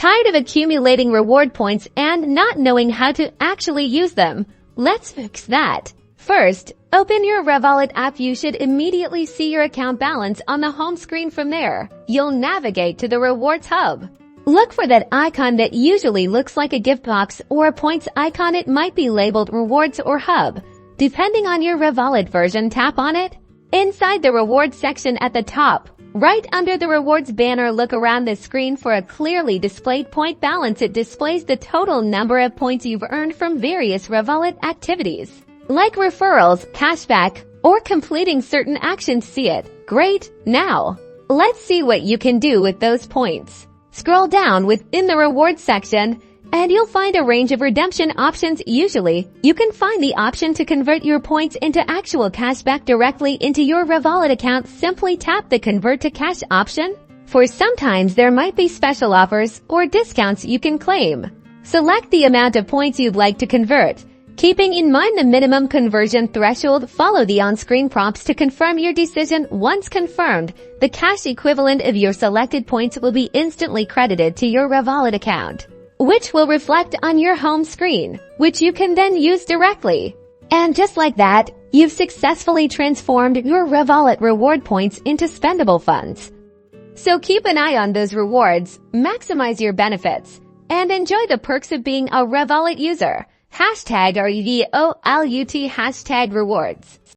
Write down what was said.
Tired of accumulating reward points and not knowing how to actually use them? Let's fix that. First, open your Revolut app. You should immediately see your account balance on the home screen. From there, you'll navigate to the Rewards Hub. Look for that icon that usually looks like a gift box or a points icon. It might be labeled Rewards or Hub. Depending on your Revolut version, tap on it. Inside the Rewards section at the top, right under the Rewards banner, look around the screen for a clearly displayed point balance. It displays the total number of points you've earned from various Revolut activities, like referrals, cashback, or completing certain actions. See it? Great! Now, let's see what you can do with those points. Scroll down within the Rewards section, and you'll find a range of redemption options. Usually, you can find the option to convert your points into actual cashback directly into your Revolut account. Simply tap the Convert to Cash option. For sometimes there might be special offers or discounts you can claim. Select the amount of points you'd like to convert, keeping in mind the minimum conversion threshold. Follow the on-screen prompts to confirm your decision. Once confirmed, the cash equivalent of your selected points will be instantly credited to your Revolut account, which will reflect on your home screen, which you can then use directly. And just like that, you've successfully transformed your Revolut reward points into spendable funds. So keep an eye on those rewards, maximize your benefits, and enjoy the perks of being a Revolut user. #REVOLUT #rewards.